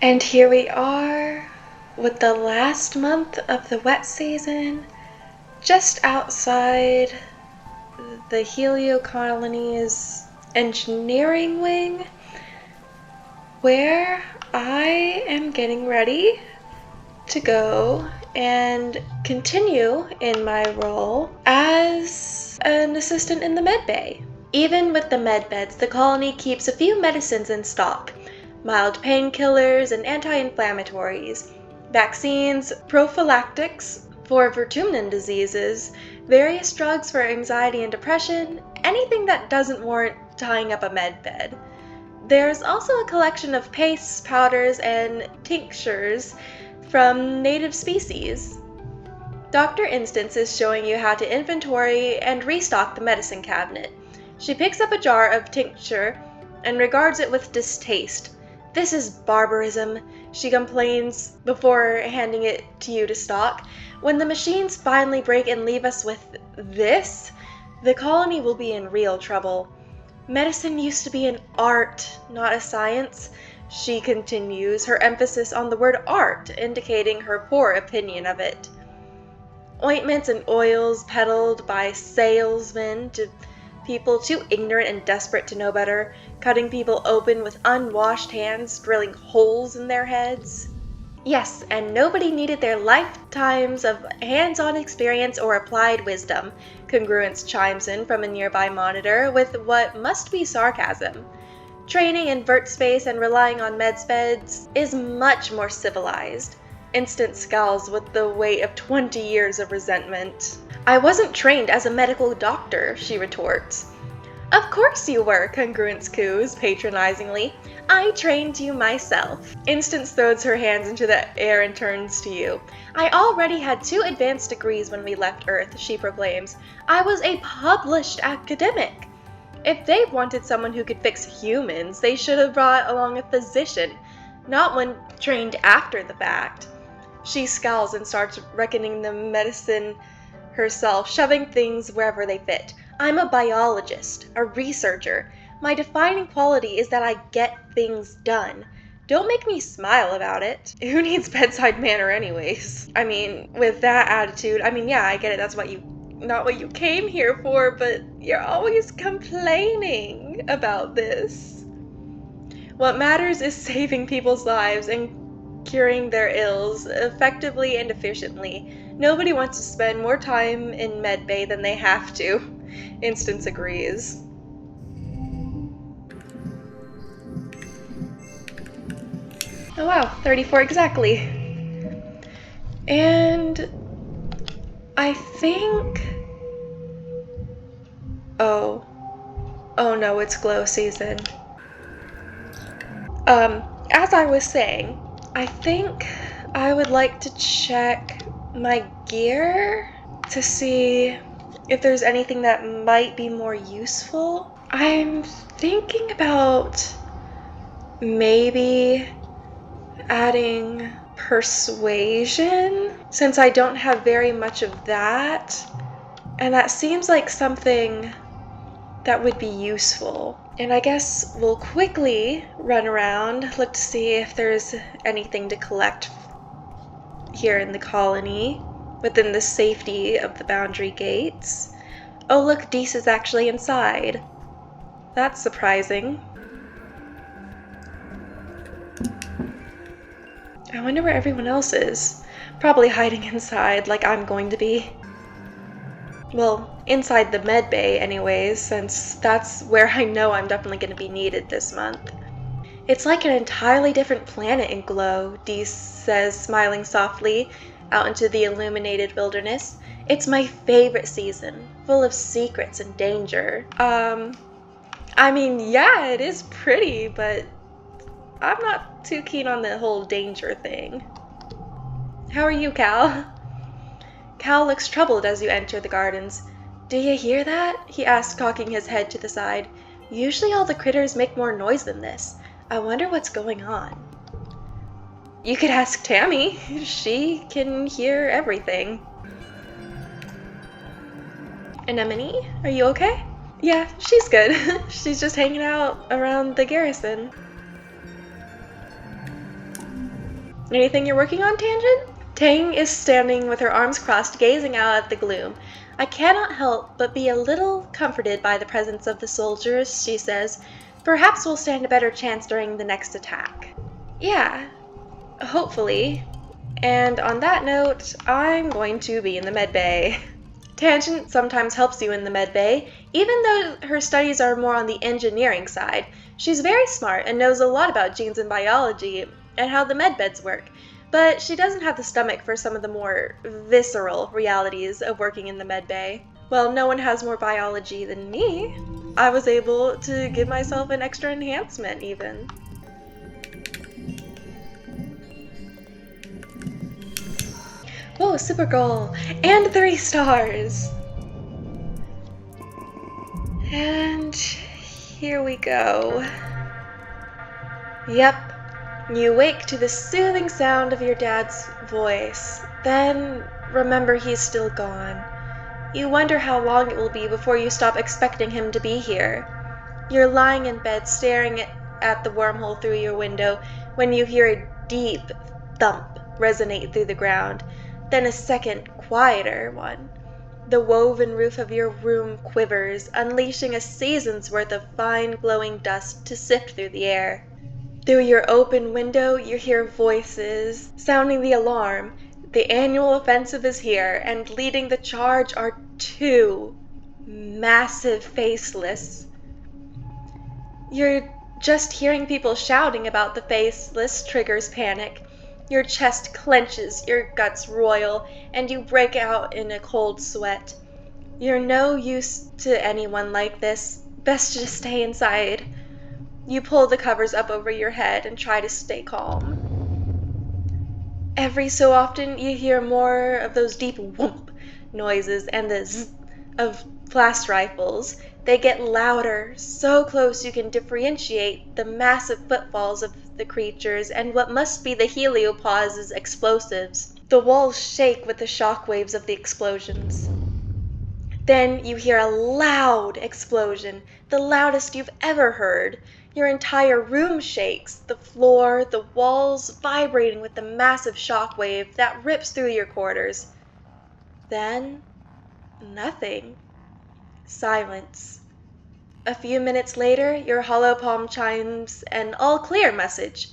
And here we are with the last month of the wet season, just outside the Exocolonist's engineering wing, where I am getting ready to go and continue in my role as an assistant in the med bay. Even with the med beds, the colony keeps a few medicines in stock: mild painkillers and anti-inflammatories, vaccines, prophylactics for Vertumna diseases, various drugs for anxiety and depression, anything that doesn't warrant tying up a med bed. There's also a collection of pastes, powders, and tinctures from native species. Dr. Instance is showing you how to inventory and restock the medicine cabinet. She picks up a jar of tincture and regards it with distaste. "This is barbarism," she complains before handing it to you to stock. "When the machines finally break and leave us with this, the colony will be in real trouble. Medicine used to be an art, not a science," she continues, her emphasis on the word art indicating her poor opinion of it. Ointments and oils peddled by salesmen to people too ignorant and desperate to know better, cutting people open with unwashed hands, drilling holes in their heads. Yes, and nobody needed their lifetimes of hands-on experience or applied wisdom, Congruence chimes in from a nearby monitor with what must be sarcasm. Training in vert space and relying on medspeds is much more civilized. Instant scowls with the weight of 20 years of resentment. "I wasn't trained as a medical doctor," she retorts. "Of course you were," Congruence coos patronizingly. "I trained you myself." Instance throws her hands into the air and turns to you. "I already had 2 advanced degrees when we left Earth," she proclaims. "I was a published academic. If they wanted someone who could fix humans, they should have brought along a physician, not one trained after the fact." She scowls and starts reckoning the medicine herself, shoving things wherever they fit. "I'm a biologist, a researcher. My defining quality is that I get things done. Don't make me smile about it. Who needs bedside manner anyways?" I mean, with that attitude, yeah, I get it, that's not what you came here for, but you're always complaining about this. What matters is saving people's lives and curing their ills effectively and efficiently. Nobody wants to spend more time in medbay than they have to. Instance agrees. Oh wow, 34 exactly. And I think... Oh no, it's glow season. As I was saying, I think I would like to check my gear to see if there's anything that might be more useful. I'm thinking about maybe adding persuasion, since I don't have very much of that, and that seems like something that would be useful. And I guess we'll quickly run around, look to see if there's anything to collect here in the colony, within the safety of the boundary gates. Oh look, Deese is actually inside. That's surprising. I wonder where everyone else is. Probably hiding inside, like I'm going to be. Well, inside the med bay anyways, since that's where I know I'm definitely going to be needed this month. "It's like an entirely different planet in Glow," Deese says, smiling softly out into the illuminated wilderness. "It's my favorite season, full of secrets and danger." Yeah, it is pretty, but I'm not too keen on the whole danger thing. "How are you, Cal?" Cal looks troubled as you enter the gardens. "Do you hear that?" he asks, cocking his head to the side. "Usually all the critters make more noise than this. I wonder what's going on." "You could ask Tammy. She can hear everything." "Anemone, are you okay?" "Yeah, she's good. She's just hanging out around the garrison." Anything you're working on, Tangent? Tang is standing with her arms crossed, gazing out at the gloom. I cannot help but be a little comforted by the presence of the soldiers, she says. Perhaps we'll stand a better chance during the next attack. Yeah, hopefully. And on that note, I'm going to be in the medbay. Tangent sometimes helps you in the medbay, even though her studies are more on the engineering side. She's very smart and knows a lot about genes and biology and how the medbeds work, but she doesn't have the stomach for some of the more visceral realities of working in the medbay. Well, no one has more biology than me. I was able to give myself an extra enhancement even. Whoa, Supergirl! And 3 stars! And here we go. Yep, you wake to the soothing sound of your dad's voice. Then remember he's still gone. You wonder how long it will be before you stop expecting him to be here. You're lying in bed staring at the wormhole through your window when you hear a deep thump resonate through the ground. Then a second, quieter one. The woven roof of your room quivers, unleashing a season's worth of fine glowing dust to sift through the air. Through your open window, you hear voices sounding the alarm. The annual offensive is here, and leading the charge are 2 massive faceless. You're just hearing people shouting about the faceless triggers panic. Your chest clenches, your guts roil, and you break out in a cold sweat. You're no use to anyone like this. Best to just stay inside. You pull the covers up over your head and try to stay calm. Every so often you hear more of those deep whoomp noises and the zzz of blast rifles. They get louder, so close you can differentiate the massive footfalls of the creatures and what must be the heliopause's explosives. The walls shake with the shock waves of the explosions. Then you hear a loud explosion, the loudest you've ever heard. Your entire room shakes, the floor, the walls vibrating with the massive shock wave that rips through your quarters. Then, nothing. Silence. A few minutes later, your hollow palm chimes an all clear message.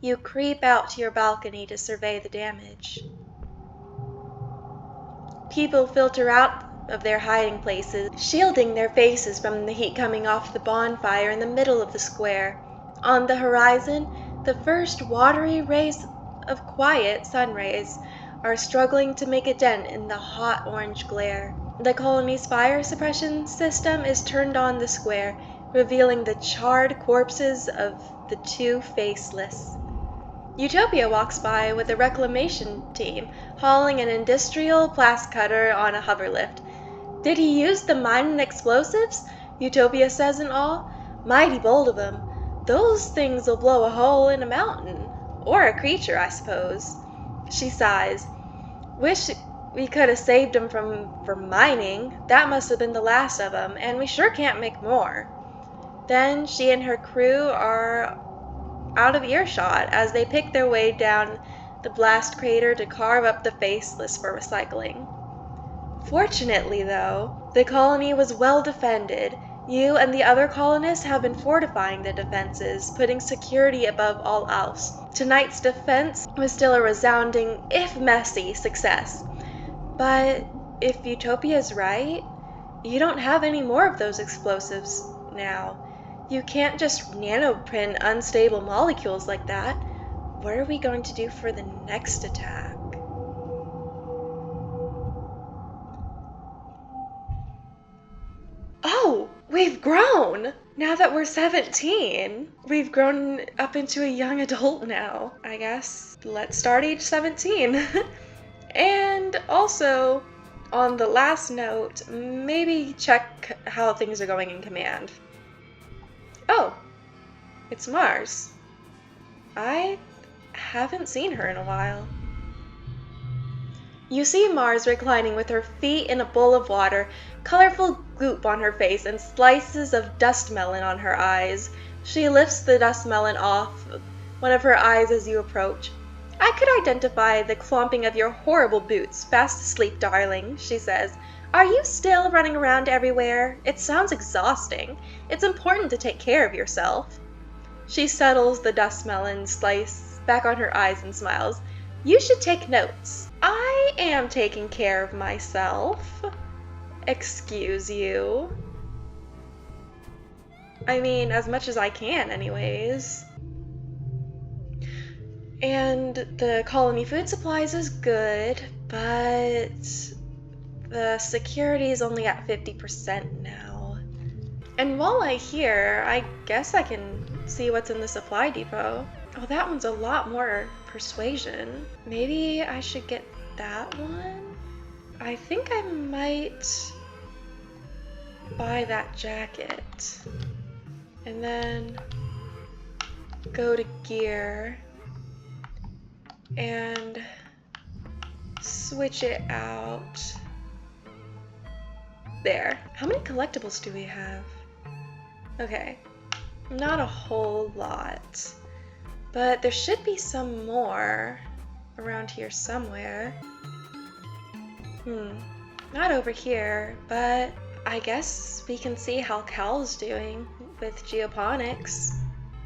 You creep out to your balcony to survey the damage. People filter out of their hiding places, shielding their faces from the heat coming off the bonfire in the middle of the square. On the horizon, the first watery rays of quiet sun rays are struggling to make a dent in the hot orange glare. The colony's fire suppression system is turned on the square, revealing the charred corpses of the 2 faceless. Utopia walks by with a reclamation team hauling an industrial blast cutter on a hoverlift. Did he use the mine explosives? Utopia says in awe. Mighty bold of him. Those things will blow a hole in a mountain. Or a creature, I suppose. She sighs. Wish we could have saved him from mining. That must have been the last of them, and we sure can't make more. Then she and her crew are out of earshot as they pick their way down the blast crater to carve up the faceless for recycling. Fortunately, though, the colony was well defended. You and the other colonists have been fortifying the defenses, putting security above all else. Tonight's defense was still a resounding, if messy, success. But if Utopia's right, you don't have any more of those explosives now. You can't just nanoprint unstable molecules like that. What are we going to do for the next attack? Oh, we've grown! Now that we're 17, we've grown up into a young adult now, I guess. Let's start age 17. And also, on the last note, maybe check how things are going in command. Oh, it's Mars. I haven't seen her in a while. You see Mars reclining with her feet in a bowl of water, colorful goop on her face, and slices of dust melon on her eyes. She lifts the dust melon off one of her eyes as you approach. I could identify the clomping of your horrible boots. Fast asleep, darling, she says. Are you still running around everywhere? It sounds exhausting. It's important to take care of yourself. She settles the dust melon slice back on her eyes and smiles. You should take notes. I am taking care of myself. Excuse you. I mean, as much as I can, anyways. And the colony food supplies is good, but the security is only at 50% now. And while I'm here, I guess I can see what's in the supply depot. Oh, that one's a lot more persuasion. Maybe I should get that one? I think I might buy that jacket. And then go to gear and switch it out. There. How many collectibles do we have? Okay. Not a whole lot. But there should be some more around here somewhere. Not over here, but I guess we can see how Cal's doing with geoponics.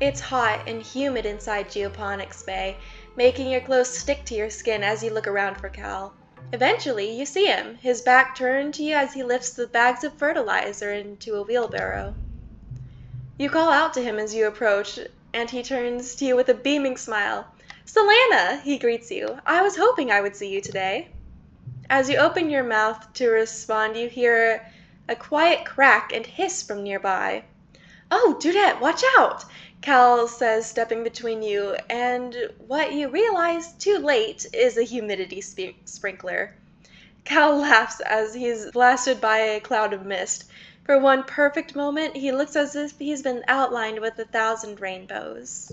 It's hot and humid inside Geoponics Bay, making your clothes stick to your skin as you look around for Cal. Eventually, you see him, his back turned to you as he lifts the bags of fertilizer into a wheelbarrow. You call out to him as you approach, and he turns to you with a beaming smile. Solanna, he greets you. I was hoping I would see you today. As you open your mouth to respond, you hear a quiet crack and hiss from nearby. Oh, Dudette, watch out! Cal says, stepping between you, and what you realize too late is a humidity sprinkler. Cal laughs as he's blasted by a cloud of mist. For one perfect moment, he looks as if he's been outlined with 1,000 rainbows.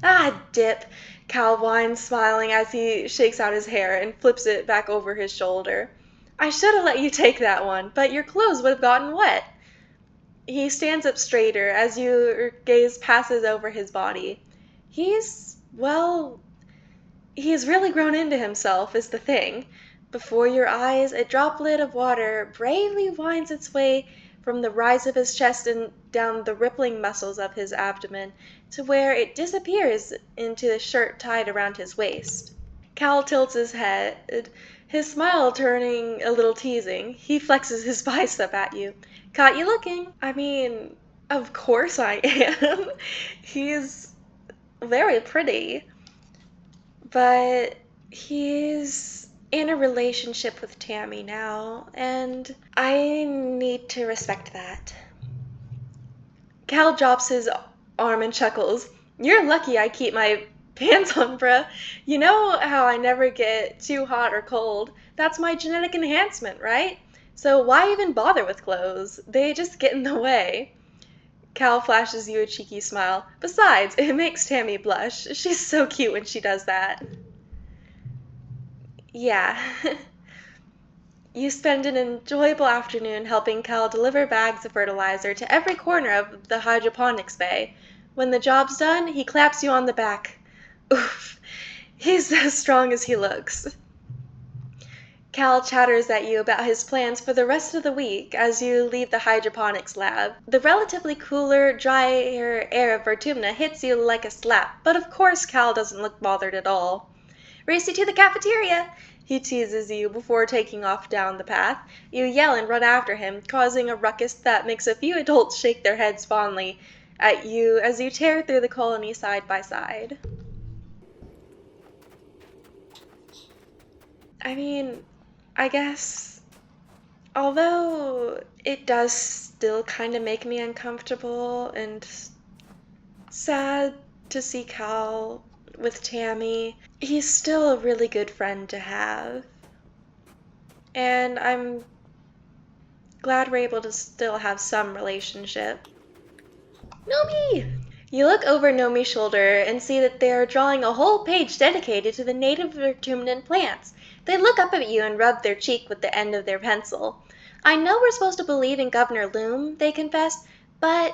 Ah, Dip, Cal whines, smiling as he shakes out his hair and flips it back over his shoulder. I should have let you take that one, but your clothes would have gotten wet. He stands up straighter as your gaze passes over his body. He's really grown into himself, is the thing. Before your eyes, a droplet of water bravely winds its way from the rise of his chest and down the rippling muscles of his abdomen to where it disappears into the shirt tied around his waist. Cal tilts his head, his smile turning a little teasing. He flexes his bicep at you. Caught you looking. I mean, of course I am. He's very pretty. But he's in a relationship with Tammy now, and I need to respect that. Cal drops his arm and chuckles. You're lucky I keep my pants on, bruh. You know how I never get too hot or cold. That's my genetic enhancement, right? So why even bother with clothes? They just get in the way. Cal flashes you a cheeky smile. Besides, it makes Tammy blush. She's so cute when she does that. Yeah. You spend an enjoyable afternoon helping Cal deliver bags of fertilizer to every corner of the hydroponics bay. When the job's done, he claps you on the back. Oof. He's as strong as he looks. Cal chatters at you about his plans for the rest of the week as you leave the hydroponics lab. The relatively cooler, drier air of Vertumna hits you like a slap, but of course Cal doesn't look bothered at all. Race you to the cafeteria, he teases you before taking off down the path. You yell and run after him, causing a ruckus that makes a few adults shake their heads fondly at you as you tear through the colony side by side. I mean, I guess, although it does still kind of make me uncomfortable and sad to see Cal with Tammy, he's still a really good friend to have. And I'm glad we're able to still have some relationship. Nomi! You look over Nomi's shoulder and see that they are drawing a whole page dedicated to the native Vertumnan plants. They look up at you and rub their cheek with the end of their pencil. I know we're supposed to believe in Governor Loom, they confess, but,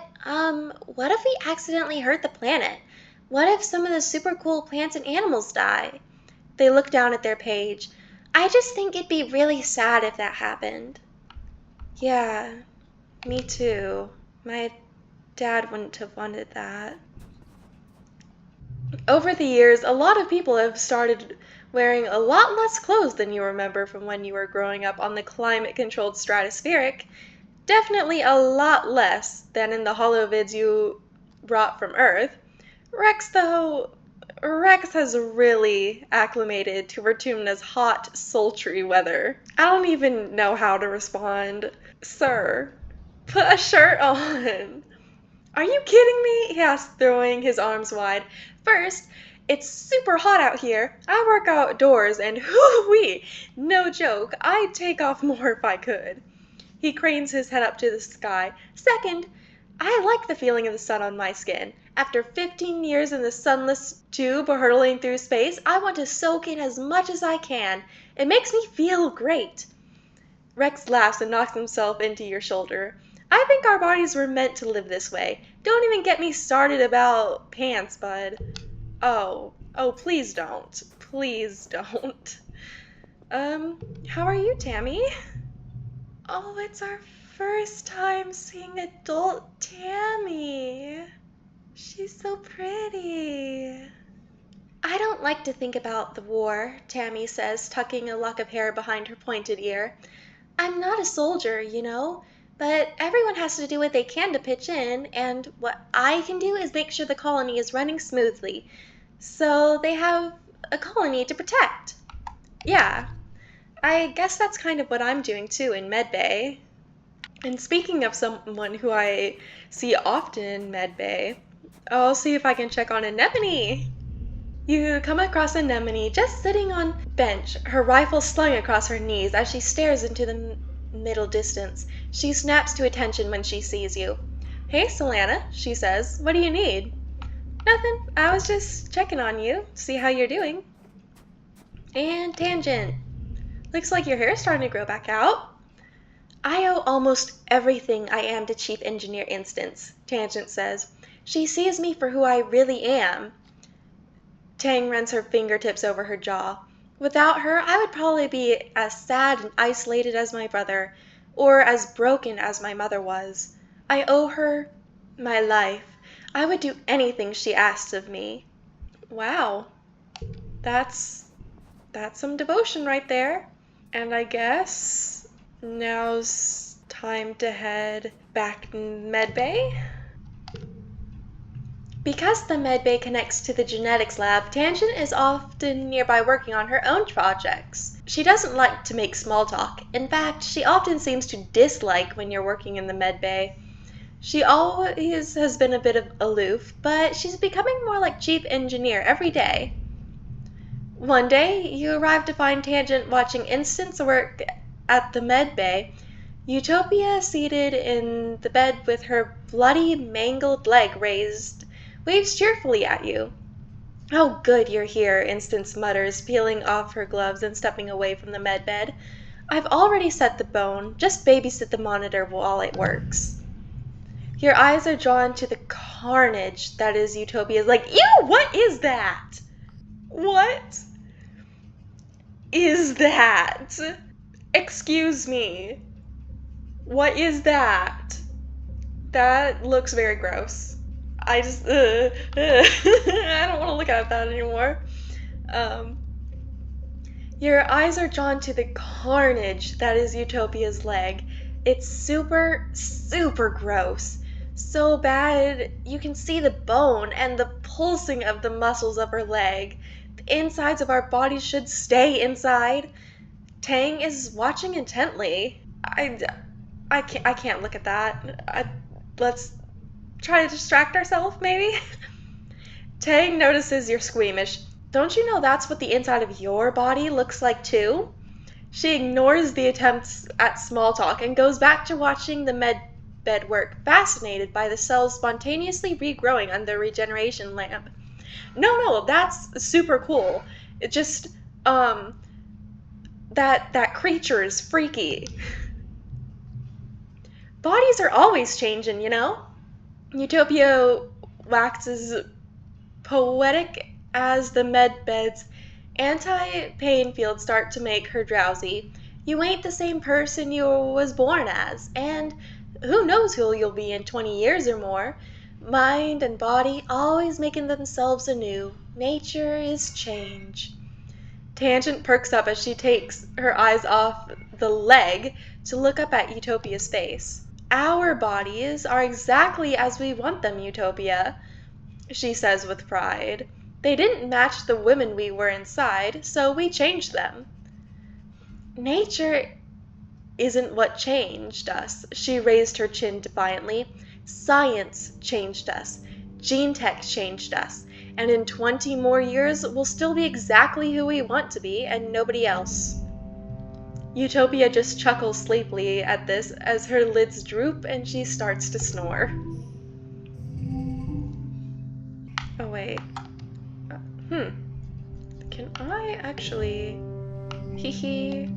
what if we accidentally hurt the planet? What if some of the super cool plants and animals die? They look down at their page. I just think it'd be really sad if that happened. Yeah, me too. My dad wouldn't have wanted that. Over the years, a lot of people have started wearing a lot less clothes than you remember from when you were growing up on the climate-controlled stratospheric. Definitely a lot less than in the holovids you brought from Earth. Rex has really acclimated to Vertumna's hot, sultry weather. I don't even know how to respond. Sir, put a shirt on. Are you kidding me? He asked, throwing his arms wide. First, it's super hot out here. I work outdoors and hoo-wee, no joke, I'd take off more if I could. He cranes his head up to the sky. Second, I like the feeling of the sun on my skin. After 15 years in the sunless tube hurtling through space, I want to soak in as much as I can. It makes me feel great. Rex laughs and knocks himself into your shoulder. I think our bodies were meant to live this way. Don't even get me started about pants, bud. Oh, please don't. Please don't. How are you, Tammy? Oh, it's our first time seeing adult Tammy. She's so pretty. I don't like to think about the war, Tammy says, tucking a lock of hair behind her pointed ear. I'm not a soldier, you know, but everyone has to do what they can to pitch in, and what I can do is make sure the colony is running smoothly, so they have a colony to protect. Yeah, I guess that's kind of what I'm doing too in Medbay. And speaking of someone who I see often in Medbay, I'll see if I can check on Anemone. You come across Anemone just sitting on a bench, her rifle slung across her knees as she stares into the middle distance. She snaps to attention when she sees you. Hey, Solanna, she says. What do you need? Nothing. I was just checking on you, see how you're doing. And tangent. Looks like your hair's starting to grow back out. I owe almost everything I am to Chief Engineer Instance, Tangent says. She sees me for who I really am. Tang runs her fingertips over her jaw. Without her, I would probably be as sad and isolated as my brother, or as broken as my mother was. I owe her my life. I would do anything she asks of me. Wow, that's some devotion right there. And I guess now's time to head back to Medbay. Because the Medbay connects to the genetics lab, Tangent is often nearby working on her own projects. She doesn't like to make small talk. In fact, she often seems to dislike when you're working in the Medbay. She always has been a bit of aloof, but she's becoming more like Chief Engineer every day. One day, you arrive to find Tangent watching Instance work at the Medbay. Utopia, seated in the bed with her bloody, mangled leg raised, waves cheerfully at you. Oh, good you're here, Instance mutters, peeling off her gloves and stepping away from the medbed. I've already set the bone. Just babysit the monitor while it works. Your eyes are drawn to the carnage that is Utopia's leg. Ew, what is that? What is that? Excuse me. What is that? That looks very gross. I just, I don't want to look at that anymore. Your eyes are drawn to the carnage that is Utopia's leg. It's super, super gross. So bad you can see the bone and the pulsing of the muscles of her leg. The insides of our bodies should stay inside. Tang is watching intently. I can't look at that. Let's try to distract ourselves, maybe? Tang notices you're squeamish. Don't you know that's what the inside of your body looks like too? She ignores the attempts at small talk and goes back to watching the medbed work, fascinated by the cells spontaneously regrowing under the regeneration lamp. No, that's super cool. It just, that creature is freaky. Bodies are always changing, you know? Utopia waxes poetic as the medbed's anti-pain fields start to make her drowsy. You ain't the same person you was born as, and who knows who you'll be in 20 years or more. Mind and body always making themselves anew. Nature is change. Tangent perks up as she takes her eyes off the leg to look up at Utopia's face. Our bodies are exactly as we want them, Utopia, she says with pride. They didn't match the women we were inside, so we changed them. Nature isn't what changed us. She raised her chin defiantly. Science changed us. Gene tech changed us. And in 20 more years, we'll still be exactly who we want to be and nobody else. Utopia just chuckles sleepily at this as her lids droop and she starts to snore. Oh, wait. Can I actually... Hee.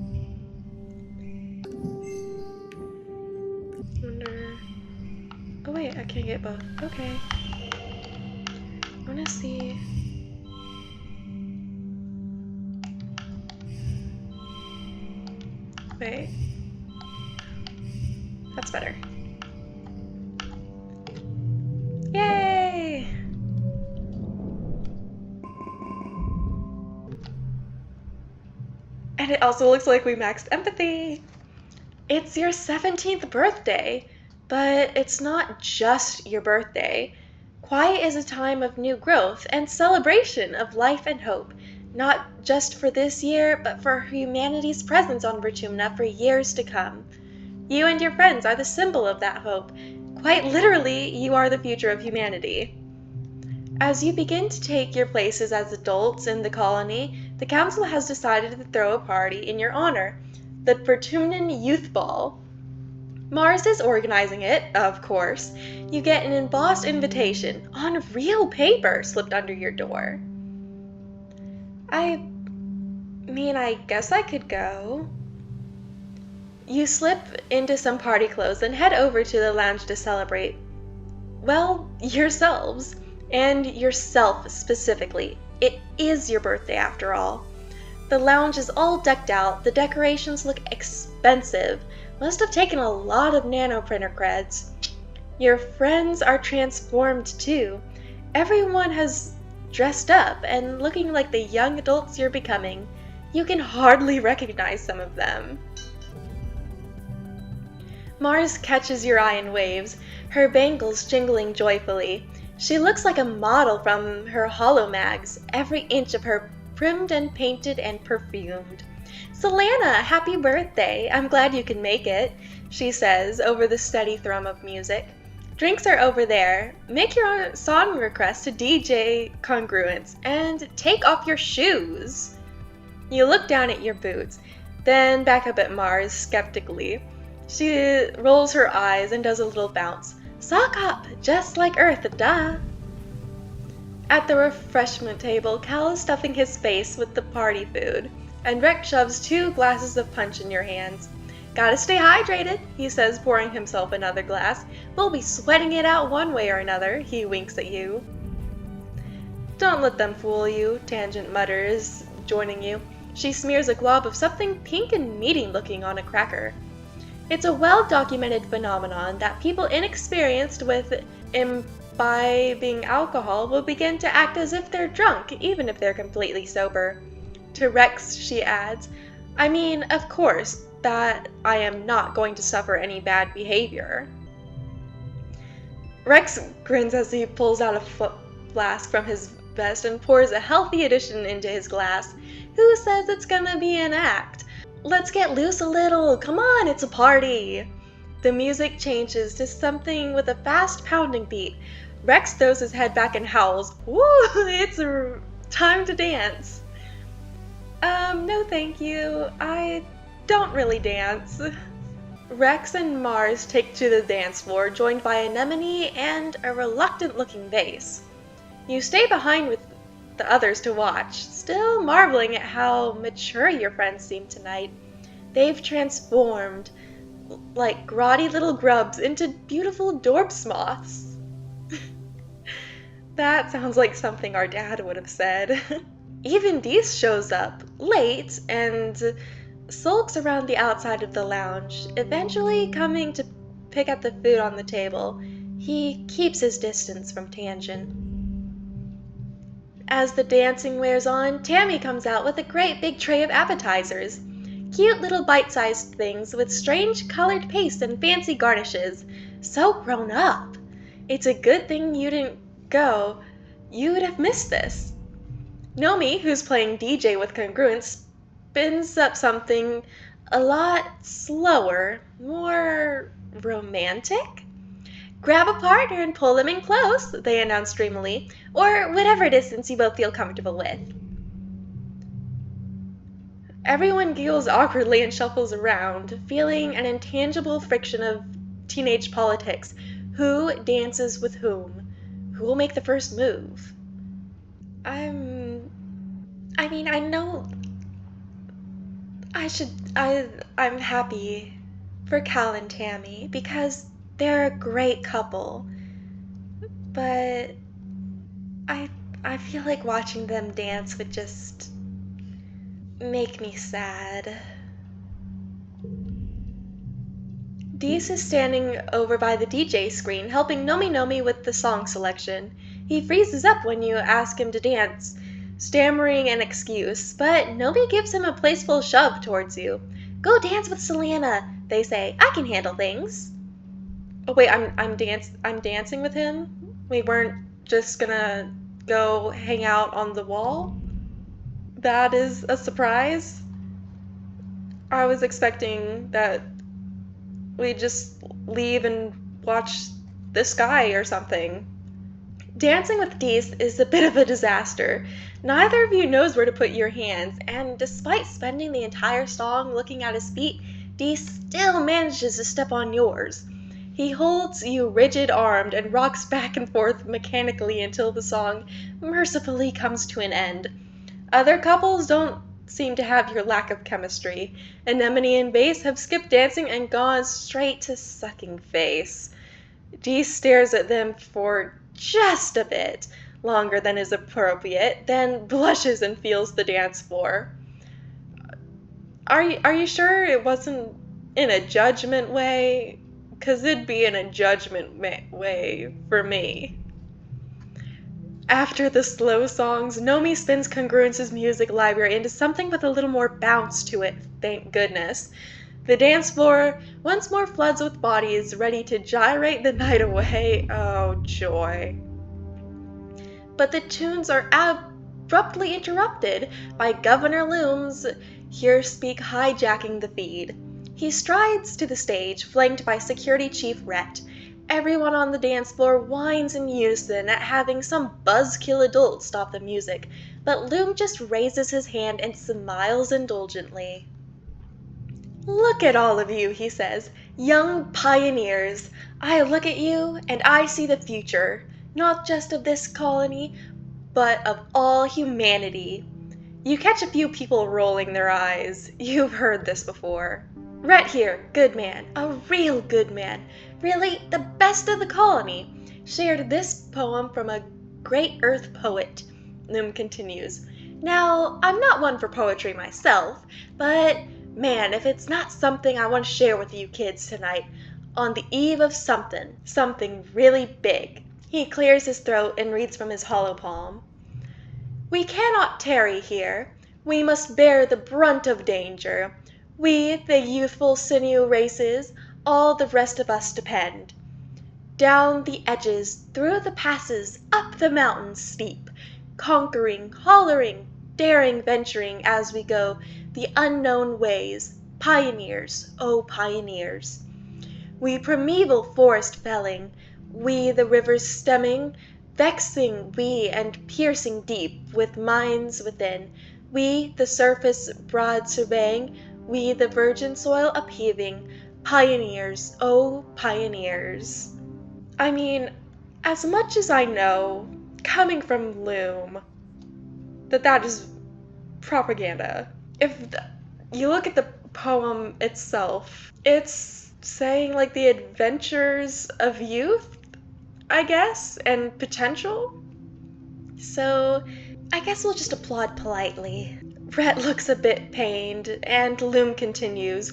Wonder... Oh, wait, I can't get both. Okay. I wanna see... Wait. That's better. Yay! And it also looks like we maxed empathy. It's your 17th birthday, but it's not just your birthday. Quiet is a time of new growth and celebration of life and hope, not just for this year, but for humanity's presence on Vertumna for years to come. You and your friends are the symbol of that hope. Quite literally, you are the future of humanity. As you begin to take your places as adults in the colony, the council has decided to throw a party in your honor, the Vertumnan Youth Ball. Mars is organizing it, of course. You get an embossed invitation on real paper slipped under your door. I guess I could go. You slip into some party clothes and head over to the lounge to celebrate. Well, yourselves. And yourself specifically. It is your birthday after all. The lounge is all decked out. The decorations look expensive. Must have taken a lot of nanoprinter creds. Your friends are transformed too. Everyone has dressed up and looking like the young adults you're becoming. You can hardly recognize some of them. Mars catches your eye and waves, her bangles jingling joyfully. She looks like a model from her holomags, every inch of her primmed and painted and perfumed. Solanna, happy birthday! I'm glad you can make it, she says over the steady thrum of music. Drinks are over there. Make your song request to DJ Congruence and take off your shoes. You look down at your boots, then back up at Mars skeptically. She rolls her eyes and does a little bounce. Sock up, just like Earth, duh. At the refreshment table, Cal is stuffing his face with the party food, and Rex shoves 2 glasses of punch in your hands. Gotta stay hydrated, he says, pouring himself another glass. We'll be sweating it out one way or another, he winks at you. Don't let them fool you, Tangent mutters, joining you. She smears a glob of something pink and meaty looking on a cracker. It's a well-documented phenomenon that people inexperienced with imbibing alcohol will begin to act as if they're drunk, even if they're completely sober. To Rex, she adds, I mean, of course, that I am not going to suffer any bad behavior. Rex grins as he pulls out a flask from his vest and pours a healthy addition into his glass. Who says it's gonna be an act? Let's get loose a little. Come on, it's a party. The music changes to something with a fast pounding beat. Rex throws his head back and howls. Woo, it's time to dance. No thank you. I don't really dance. Rex and Mars take to the dance floor, joined by Anemone and a reluctant-looking vase. You stay behind with the others to watch, still marveling at how mature your friends seem tonight. They've transformed, like grotty little grubs, into beautiful dorp moths. That sounds like something our dad would have said. Even Dees shows up, late, and sulks around the outside of the lounge, eventually coming to pick up the food on the table. He keeps his distance from Tangent. As the dancing wears on, Tammy comes out with a great big tray of appetizers. Cute little bite-sized things with strange colored paste and fancy garnishes. So grown up. It's a good thing you didn't go. You would have missed this. Nomi, who's playing DJ with Congruence, spins up something a lot slower, more romantic. Grab a partner and pull them in close, they announce dreamily, or whatever distance you both feel comfortable with. Everyone giggles awkwardly and shuffles around, feeling an intangible friction of teenage politics. Who dances with whom? Who will make the first move? I know I'm happy for Cal and Tammy because they're a great couple. But I feel like watching them dance would just make me sad. Dees is standing over by the DJ screen, helping Nomi with the song selection. He freezes up when you ask him to dance, stammering an excuse, but Nomi gives him a playful shove towards you. Go dance with Solanna, they say. I can handle things. Oh wait, I'm dancing with him? We weren't just gonna go hang out on the wall? That is a surprise. I was expecting that we'd just leave and watch the sky or something. Dancing with Dees is a bit of a disaster. Neither of you knows where to put your hands, and despite spending the entire song looking at his feet, Dees still manages to step on yours. He holds you rigid-armed and rocks back and forth mechanically until the song mercifully comes to an end. Other couples don't seem to have your lack of chemistry. Anemone and Base have skipped dancing and gone straight to sucking face. Dee stares at them for just a bit longer than is appropriate, then blushes and feels the dance floor. Are you sure it wasn't in a judgment way? 'Cause it'd be in a judgment way for me. After the slow songs, Nomi spins Congruence's music library into something with a little more bounce to it, thank goodness. The dance floor once more floods with bodies ready to gyrate the night away. Oh, joy. But the tunes are abruptly interrupted by Governor Looms here speak hijacking the feed. He strides to the stage, flanked by Security Chief Rhett. Everyone on the dance floor whines in unison at having some buzzkill adult stop the music, but Loom just raises his hand and smiles indulgently. Look at all of you, he says, young pioneers. I look at you and I see the future, not just of this colony, but of all humanity. You catch a few people rolling their eyes. You've heard this before. Rhett here, good man, a real good man, really the best of the colony, shared this poem from a great earth poet, Loom continues. Now, I'm not one for poetry myself, but man, if it's not something I want to share with you kids tonight, on the eve of something really big. He clears his throat and reads from his hollow palm. We cannot tarry here. We must bear the brunt of danger. We, the youthful sinew races, all the rest of us depend. Down the edges, through the passes, up the mountains steep, conquering, hollering, daring, venturing as we go, the unknown ways, pioneers, oh pioneers. We primeval forest felling, we the rivers stemming, vexing we and piercing deep with mines within, we the surface broad surveying, we the virgin soil upheaving, pioneers, oh pioneers. I mean, as much as I know, coming from Loom, that is propaganda. You look at the poem itself, it's saying like the adventures of youth, I guess, and potential. So, I guess we'll just applaud politely. Rhett looks a bit pained, and Loom continues.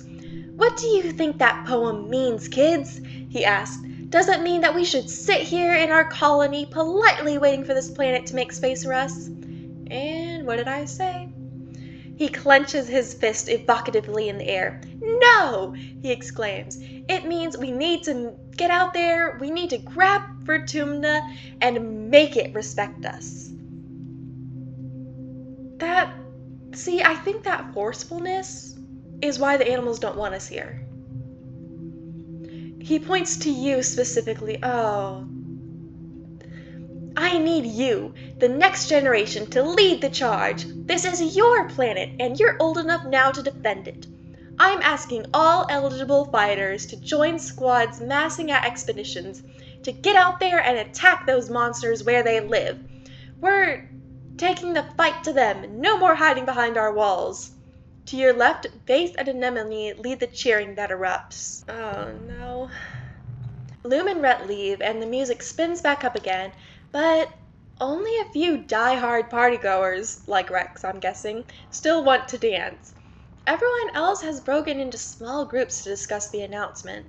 What do you think that poem means, kids? He asked. Does it mean that we should sit here in our colony politely waiting for this planet to make space for us? And what did I say? He clenches his fist evocatively in the air. No! He exclaims. It means we need to get out there, we need to grab Vertumna and make it respect us. I think that forcefulness is why the animals don't want us here. He points to you specifically. Oh, I need you, the next generation, to lead the charge. This is your planet, and you're old enough now to defend it. I'm asking all eligible fighters to join squads massing at expeditions to get out there and attack those monsters where they live. We're taking the fight to them. No more hiding behind our walls. To your left, Faith and Anemone lead the cheering that erupts. Oh no. Loom and Rhett leave, and the music spins back up again, but only a few die-hard partygoers, like Rex, I'm guessing, still want to dance. Everyone else has broken into small groups to discuss the announcement.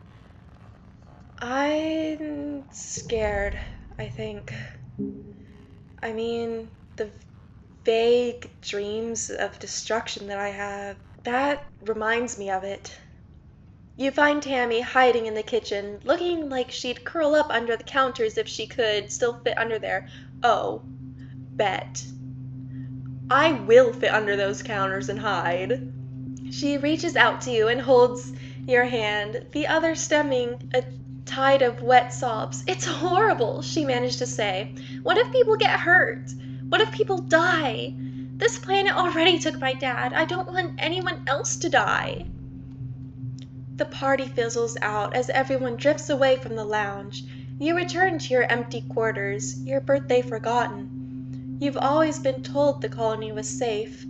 I'm scared, I think. I mean, the vague dreams of destruction that I have, that reminds me of it. You find Tammy hiding in the kitchen, looking like she'd curl up under the counters if she could still fit under there. Oh, bet. I will fit under those counters and hide. She reaches out to you and holds your hand, the other stemming a tide of wet sobs. It's horrible, she managed to say. What if people get hurt? What if people die? This planet already took my dad. I don't want anyone else to die. The party fizzles out as everyone drifts away from the lounge. You return to your empty quarters, your birthday forgotten. You've always been told the colony was safe.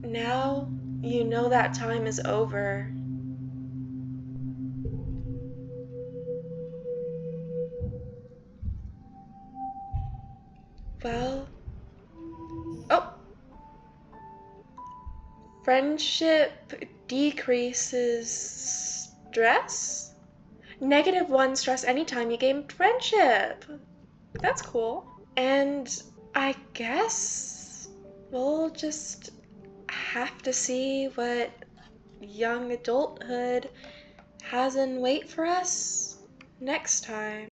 Now you know that time is over. Well, oh! Friendship decreases stress? -1 stress anytime you gain friendship. That's cool. And I guess we'll just have to see what young adulthood has in wait for us next time.